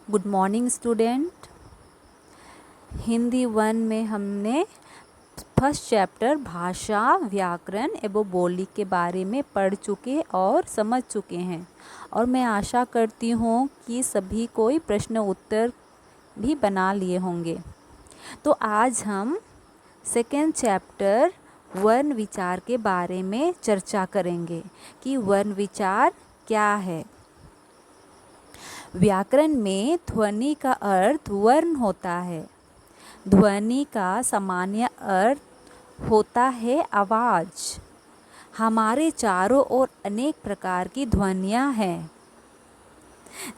Good morning student. Hindi 1 में हमने first chapter भाषा, व्याकरण एवं बोली के बारे में पढ़ चुके और समझ चुके हैं और मैं आशा करती हूँ कि सभी कोई प्रश्न उत्तर भी बना लिए होंगे। तो आज हम सेकेंड चैप्टर वर्ण विचार के बारे में चर्चा करेंगे कि वर्ण विचार क्या है। व्याकरण में ध्वनि का अर्थ वर्ण होता है। ध्वनि का सामान्य अर्थ होता है आवाज़। हमारे चारों ओर अनेक प्रकार की ध्वनियाँ हैं,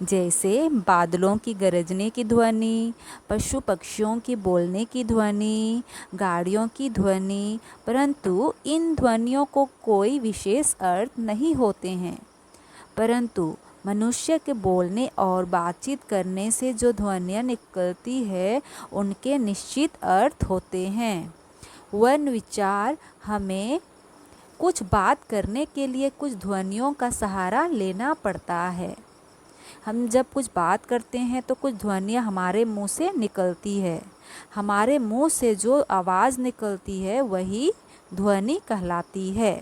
जैसे बादलों की गरजने की ध्वनि, पशु पक्षियों की बोलने की ध्वनि, गाड़ियों की ध्वनि, परंतु इन ध्वनियों को कोई विशेष अर्थ नहीं होते हैं। परंतु मनुष्य के बोलने और बातचीत करने से जो ध्वनियाँ निकलती है उनके निश्चित अर्थ होते हैं। वर्ण विचार हमें कुछ बात करने के लिए कुछ ध्वनियों का सहारा लेना पड़ता है। हम जब कुछ बात करते हैं तो कुछ ध्वनियाँ हमारे मुंह से निकलती है। हमारे मुंह से जो आवाज़ निकलती है वही ध्वनि कहलाती है।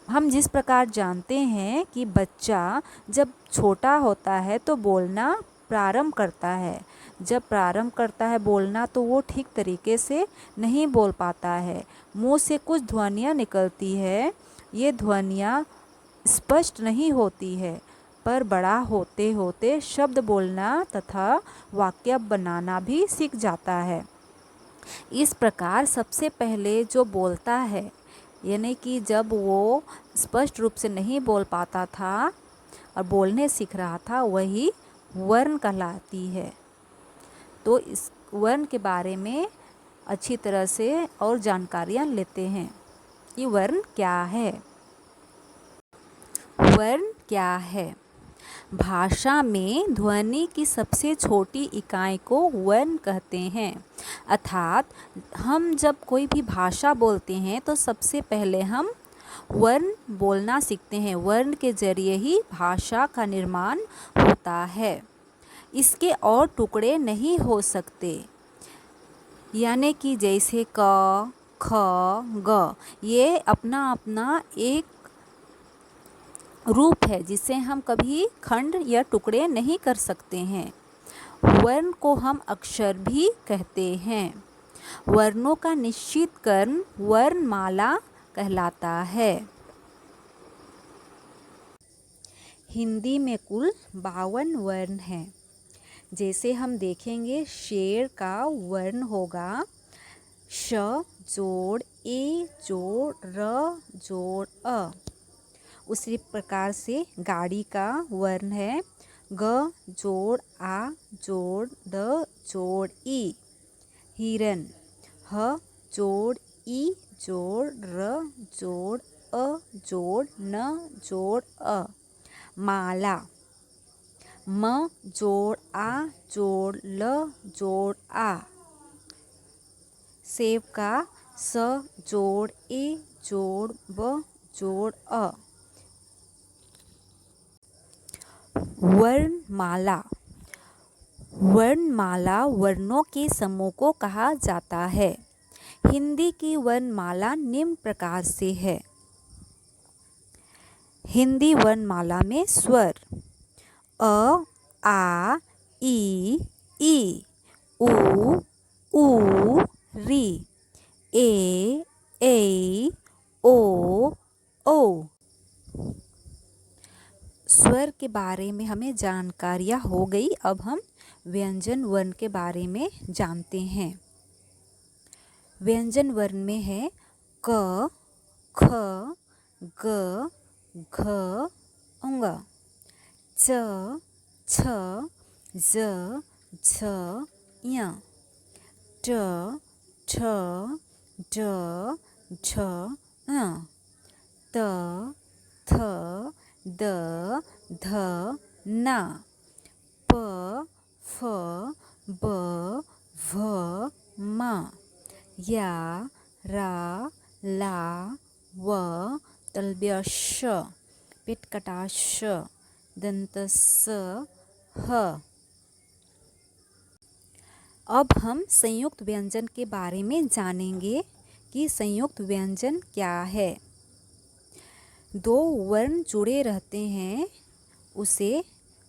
हम जिस प्रकार जानते हैं कि बच्चा जब छोटा होता है तो बोलना प्रारंभ करता है। जब प्रारंभ करता है बोलना तो वो ठीक तरीके से नहीं बोल पाता है, मुंह से कुछ ध्वनियाँ निकलती है। ये ध्वनियाँ स्पष्ट नहीं होती है, पर बड़ा होते होते शब्द बोलना तथा वाक्य बनाना भी सीख जाता है। इस प्रकार सबसे पहले जो बोलता है, यानी कि जब वो स्पष्ट रूप से नहीं बोल पाता था और बोलने सीख रहा था, वही वर्ण कहलाती है। तो इस वर्ण के बारे में अच्छी तरह से और जानकारियाँ लेते हैं कि वर्ण क्या है। वर्ण क्या है? भाषा में ध्वनि की सबसे छोटी इकाई को वर्ण कहते हैं। अर्थात हम जब कोई भी भाषा बोलते हैं तो सबसे पहले हम वर्ण बोलना सीखते हैं। वर्ण के जरिए ही भाषा का निर्माण होता है। इसके और टुकड़े नहीं हो सकते, यानी कि जैसे क, ख, ग, ये अपना अपना एक रूप है जिसे हम कभी खंड या टुकड़े नहीं कर सकते हैं। वर्ण को हम अक्षर भी कहते हैं। वर्णों का निश्चित क्रम वर्णमाला कहलाता है। हिंदी में कुल 52 वर्ण हैं। जैसे हम देखेंगे, शेर का वर्ण होगा श जोड़ ए जोड़ र जोड़ अ। उसी प्रकार से गाड़ी का वर्ण है ग जोड़ आ जोड़ द जोड़ ई। हिरन ह जोड़ ई जोड़ र जोड़ अ जोड़ न जोड़ अ। माला म जोड़ आ जोड़ ल जोड़ आ। सेब का स जोड़ ए जोड़ ब जोड़ अ। वर्णमाला। वर्णमाला वर्णों के समूह को कहा जाता है। हिंदी की वर्णमाला निम्न प्रकार से है। हिंदी वर्णमाला में स्वर अ आ ई उ ऊ री ए ओ ओ। स्वर के बारे में हमें जानकारियाँ हो गई। अब हम व्यंजन वर्ण के बारे में जानते हैं। व्यंजन वर्ण में है क, ख, ग, घ, ङ, च, छ, ज, झ, ञ, ट, ठ, ड, झ, ञ, त, थ, द, ध, न, प, फ, ब, भ, म, या, रा, ला, व, तलव्य श, पेट कटा श, दंत स, ह। अब हम संयुक्त व्यंजन के बारे में जानेंगे कि संयुक्त व्यंजन क्या है। दो वर्ण जुड़े रहते हैं उसे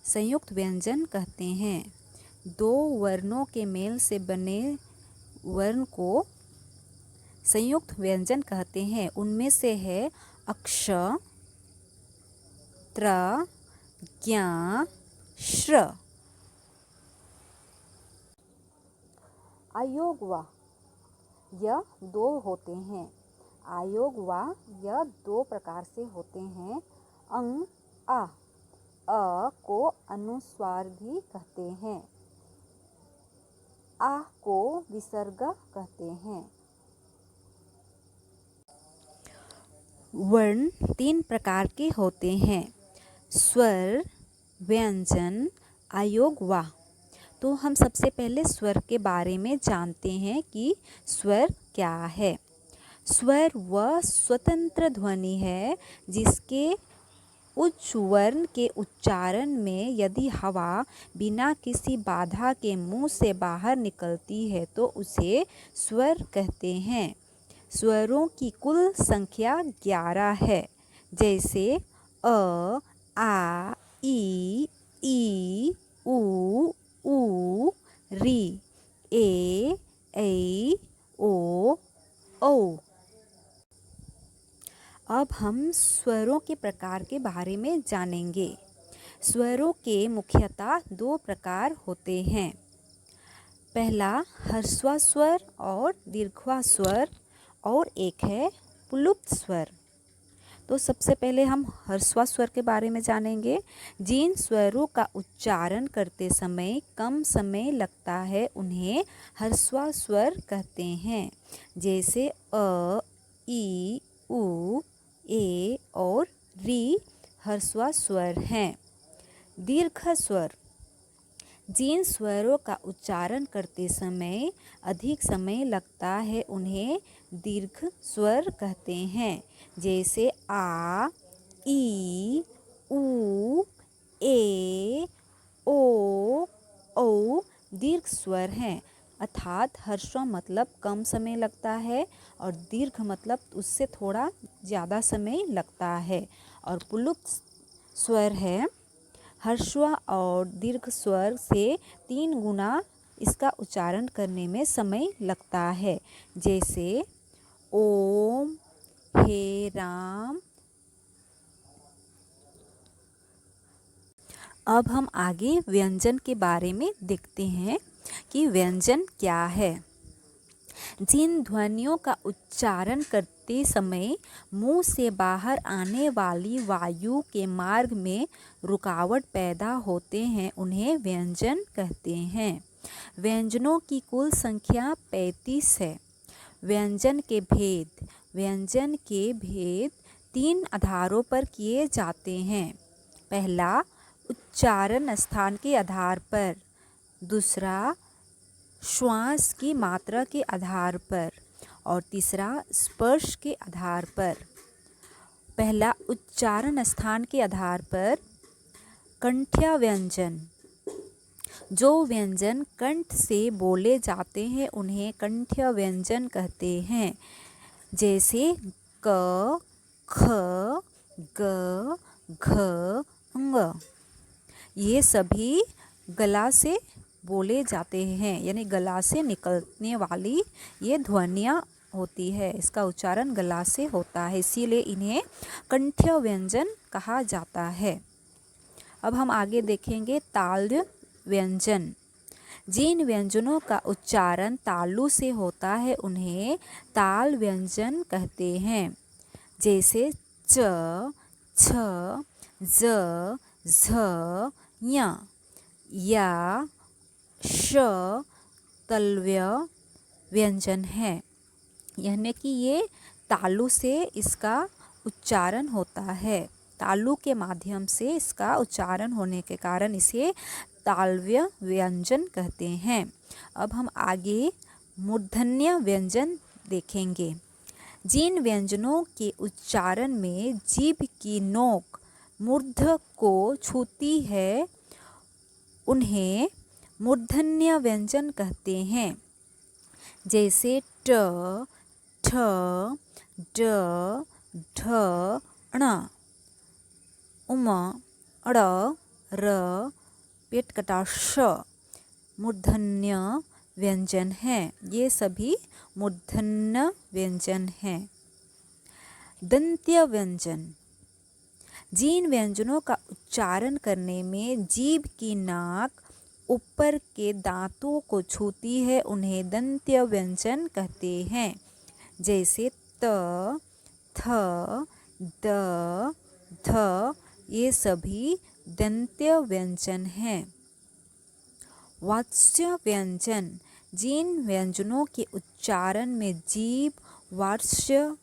संयुक्त व्यंजन कहते हैं। दो वर्णों के मेल से बने वर्ण को संयुक्त व्यंजन कहते हैं। उनमें से है अक्ष, त्र, ज्ञ, श्र। अयोग व यह दो होते हैं। अयोग व यह दो प्रकार से होते हैं। अंग अ को अनुस्वार भी कहते हैं। आ को विसर्ग कहते हैं। वर्ण तीन प्रकार के होते हैं, स्वर, व्यंजन, अयोग व। तो हम सबसे पहले स्वर के बारे में जानते हैं कि स्वर क्या है। स्वर वह स्वतंत्र ध्वनि है जिसके उच्च वर्ण के उच्चारण में यदि हवा बिना किसी बाधा के मुंह से बाहर निकलती है तो उसे स्वर कहते हैं। स्वरों की कुल संख्या 11 है, जैसे अ, आ, ई, उ, री, ए, ऐ, ओ, औ। अब हम स्वरों के प्रकार के बारे में जानेंगे। स्वरों के मुख्यतः दो प्रकार होते हैं। पहला ह्रस्व स्वर और दीर्घ स्वर और एक है पुल्लिंग स्वर। तो सबसे पहले हम ह्रस्व स्वर के बारे में जानेंगे। जिन स्वरों का उच्चारण करते समय कम समय लगता है उन्हें ह्रस्व स्वर कहते हैं, जैसे अ, ई, उ, ए और री ह्रस्व स्वर हैं। दीर्घ स्वर जिन स्वरों का उच्चारण करते समय अधिक समय लगता है उन्हें दीर्घ स्वर कहते हैं, जैसे आ, ई, उ, ए, ओ, औ दीर्घ स्वर हैं। अर्थात ह्रस्व मतलब कम समय लगता है और दीर्घ मतलब उससे थोड़ा ज़्यादा समय लगता है। और पुल्लिंग स्वर है ह्रस्व और दीर्घ स्वर से 3 गुना इसका उच्चारण करने में समय लगता है, जैसे ओम, हे राम। अब हम आगे व्यंजन के बारे में देखते हैं कि व्यंजन क्या है। जिन ध्वनियों का उच्चारण करते समय मुंह से बाहर आने वाली वायु के मार्ग में रुकावट पैदा होते हैं उन्हें व्यंजन कहते हैं। व्यंजनों की कुल संख्या 35 है। व्यंजन के भेद 3 आधारों पर किए जाते हैं। पहला उच्चारण स्थान के आधार पर, दूसरा श्वास की मात्रा के आधार पर और तीसरा स्पर्श के आधार पर। पहला उच्चारण स्थान के आधार पर, कंठ्य व्यंजन। जो व्यंजन कंठ से बोले जाते हैं उन्हें कंठ्य व्यंजन कहते हैं, जैसे क, ख, ग, घ, ङ। ये सभी गला से बोले जाते हैं, यानी गला से निकलने वाली ये ध्वनियाँ होती है। इसका उच्चारण गला से होता है, इसीलिए इन्हें कंठ्य व्यंजन कहा जाता है। अब हम आगे देखेंगे तालव्य व्यंजन। जिन व्यंजनों का उच्चारण तालु से होता है उन्हें ताल व्यंजन कहते हैं, जैसे च, छ, ज, झ, ञ, या, श तालव्य व्यंजन है, यानी कि ये तालु से इसका उच्चारण होता है। तालु के माध्यम से इसका उच्चारण होने के कारण इसे तालव्य व्यंजन कहते हैं। अब हम आगे मूर्धन्य व्यंजन देखेंगे। जिन व्यंजनों के उच्चारण में जीभ की नोक मूर्ध को छूती है उन्हें मूर्धन्य व्यंजन कहते हैं, जैसे ट, ठ, ड, ढ, ण, उम, अड़, र, पेट कटा श मूर्धन्य व्यंजन हैं। ये सभी मूर्धन्य व्यंजन हैं। दंत्य व्यंजन, जिन व्यंजनों का उच्चारण करने में जीभ की नाक ऊपर के दांतों को छूती है उन्हें दंत्य व्यंजन कहते हैं, जैसे त, थ, द, ध, ये सभी दंत्य व्यंजन हैं। वाच्य व्यंजन, जिन व्यंजनों के उच्चारण में जीभ वाच्य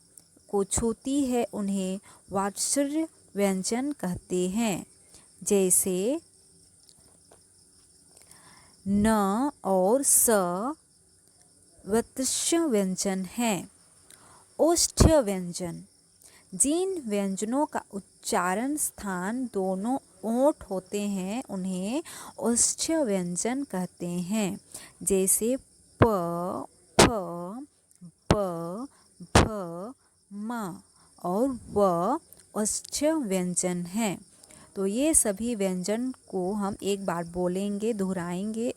को छूती है उन्हें वाच्य व्यंजन कहते हैं, जैसे न और स वाच्य व्यंजन हैं। ओष्ठ्य व्यंजन, जिन व्यंजनों का उच्चारण स्थान दोनों ओंठ होते हैं उन्हें ओष्ठ्य व्यंजन कहते हैं, जैसे प, फ, ब, भ, म और व ओष्ठ्य व्यंजन हैं। तो ये सभी व्यंजन को हम एक बार बोलेंगे, दोहराएंगे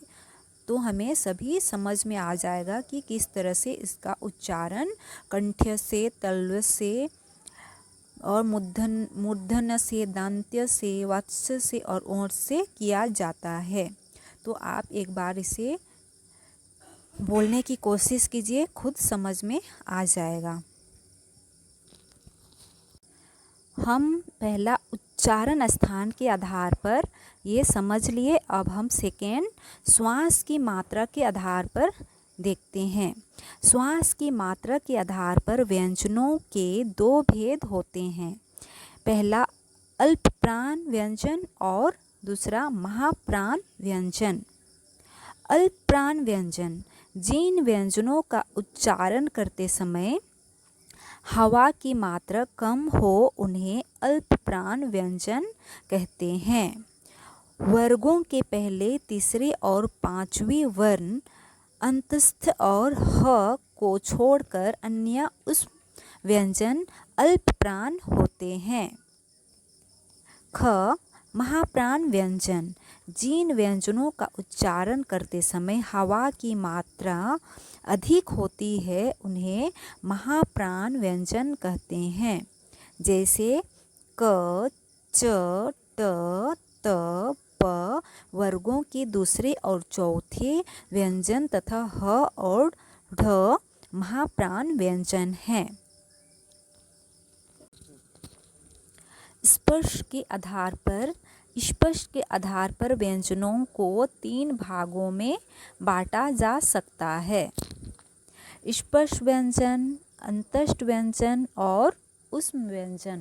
तो हमें सभी समझ में आ जाएगा कि किस तरह से इसका उच्चारण कंठ्य से, तल्व से और मूर्धन्य से, दांत्य से, वाच्य से और ओंठ से किया जाता है। तो आप एक बार इसे बोलने की कोशिश कीजिए, खुद समझ में आ जाएगा। हम पहला उच्चारण स्थान के आधार पर ये समझ लिए। अब हम सेकेंड श्वास की मात्रा के आधार पर देखते हैं। श्वास की मात्रा के आधार पर व्यंजनों के दो भेद होते हैं, पहला अल्प प्राण व्यंजन और दूसरा महाप्राण व्यंजन। अल्प प्राण व्यंजन, जिन व्यंजनों का उच्चारण करते समय हवा की मात्रा कम हो उन्हें अल्प प्राण व्यंजन कहते हैं। वर्गों के पहले, तीसरे और पांचवी वर्ण अंतस्थ और ह को छोड़कर अन्य उस व्यंजन अल्प प्राण होते हैं। ख, महाप्राण व्यंजन, जिन व्यंजनों का उच्चारण करते समय हवा की मात्रा अधिक होती है उन्हें महाप्राण व्यंजन कहते हैं, जैसे क, च, ट, त, प वर्गों के दूसरे और चौथे व्यंजन तथा ह और ढ महाप्राण व्यंजन हैं। स्पर्श के आधार पर व्यंजनों को तीन भागों में बांटा जा सकता है, स्पर्श व्यंजन, अंतस्थ व्यंजन और ऊष्म व्यंजन।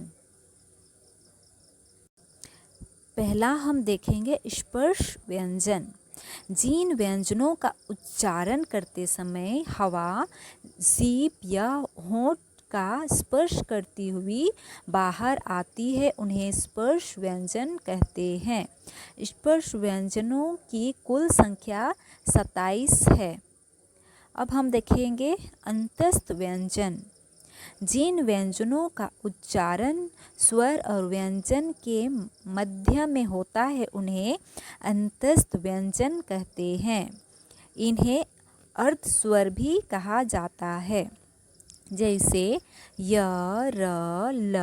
पहला हम देखेंगे स्पर्श व्यंजन, जिन व्यंजनों का उच्चारण करते समय हवा जीभ या होंठ का स्पर्श करती हुई बाहर आती है उन्हें स्पर्श व्यंजन कहते हैं। स्पर्श व्यंजनों की कुल संख्या 27 है। अब हम देखेंगे अंतस्थ व्यंजन, जिन व्यंजनों का उच्चारण स्वर और व्यंजन के मध्य में होता है उन्हें अंतस्थ व्यंजन कहते हैं। इन्हें अर्ध स्वर भी कहा जाता है, जैसे य, र, ल,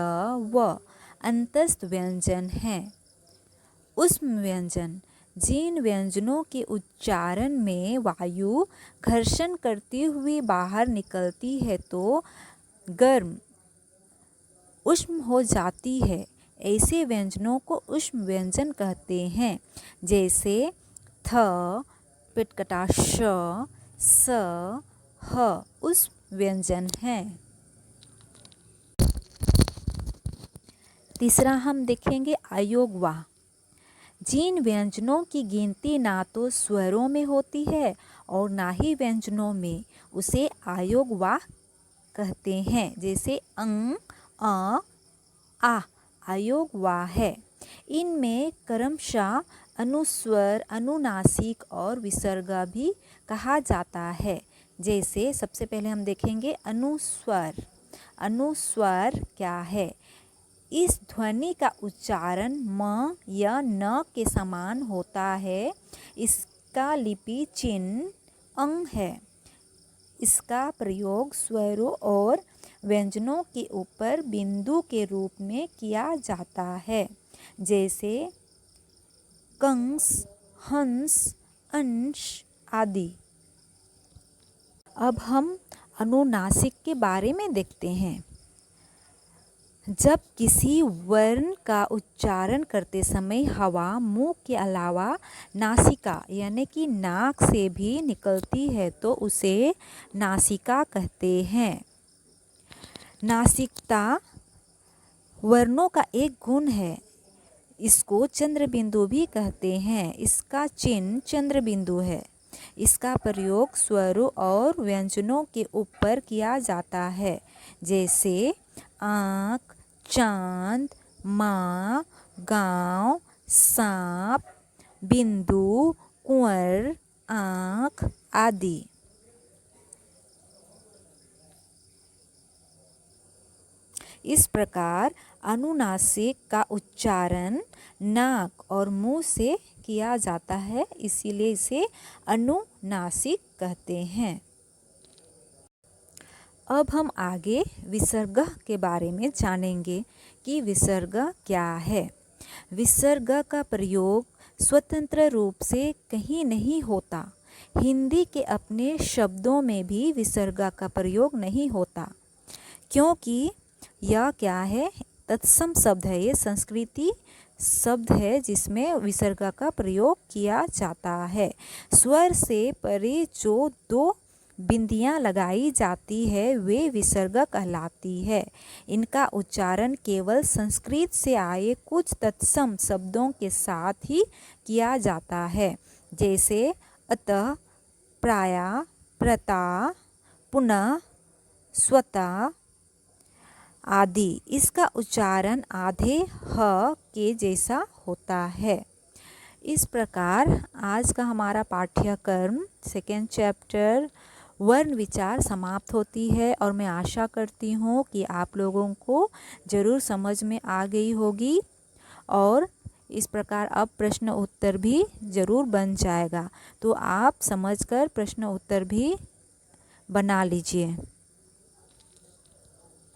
व अंतस्थ व्यंजन हैं। ऊष्म व्यंजन, जिन व्यंजनों के उच्चारण में वायु घर्षण करती हुई बाहर निकलती है तो गर्म ऊष्म हो जाती है, ऐसे व्यंजनों को ऊष्म व्यंजन कहते हैं, जैसे थ, पेट कटा श, स, ह ऊष्म व्यंजन हैं। तीसरा हम देखेंगे अयोगवाह, जिन व्यंजनों की गिनती ना तो स्वरों में होती है और ना ही व्यंजनों में, उसे अयोगवाह कहते हैं, जैसे अंग, अ, आ अयोगवाह है। इनमें क्रमशः अनुस्वर, अनुनासिक और विसर्गा भी कहा जाता है। जैसे सबसे पहले हम देखेंगे अनुस्वर। अनुस्वर क्या है? इस ध्वनि का उच्चारण म या न के समान होता है। इसका लिपि चिन्ह अंग है। इसका प्रयोग स्वरों और व्यंजनों के ऊपर बिंदु के रूप में किया जाता है। जैसे कंस, हंस, अंश आदि। अब हम अनुनासिक के बारे में देखते हैं। जब किसी वर्ण का उच्चारण करते समय हवा मुंह के अलावा नासिका यानी कि नाक से भी निकलती है तो उसे नासिका कहते हैं। नासिकता वर्णों का एक गुण है। इसको चंद्र बिंदु भी कहते हैं। इसका चिन्ह चंद्र बिंदु है। इसका प्रयोग स्वरों और व्यंजनों के ऊपर किया जाता है। जैसे आँख, चांद, माँ, गाँव, सांप, बिंदु, कुंवर, आँख आदि। इस प्रकार अनुनासिक का उच्चारण नाक और मुंह से किया जाता है, इसीलिए इसे अनुनासिक कहते हैं। अब हम आगे विसर्ग के बारे में जानेंगे कि विसर्ग क्या है। विसर्ग का प्रयोग स्वतंत्र रूप से कहीं नहीं होता। हिंदी के अपने शब्दों में भी विसर्ग का प्रयोग नहीं होता, क्योंकि यह क्या है? तत्सम शब्द है। ये संस्कृति शब्द है जिसमें विसर्ग का प्रयोग किया जाता है। स्वर से परे जो दो बिंदियां लगाई जाती है वे विसर्ग कहलाती है। इनका उच्चारण केवल संस्कृत से आए कुछ तत्सम शब्दों के साथ ही किया जाता है। जैसे अतः, प्रायः, प्रता, पुनः, स्वतः आदि। इसका उच्चारण आधे ह के जैसा होता है। इस प्रकार आज का हमारा पाठ्यक्रम सेकेंड चैप्टर वर्ण विचार समाप्त होती है और मैं आशा करती हूँ कि आप लोगों को ज़रूर समझ में आ गई होगी और इस प्रकार अब प्रश्न उत्तर भी ज़रूर बन जाएगा। तो आप समझकर प्रश्न उत्तर भी बना लीजिए।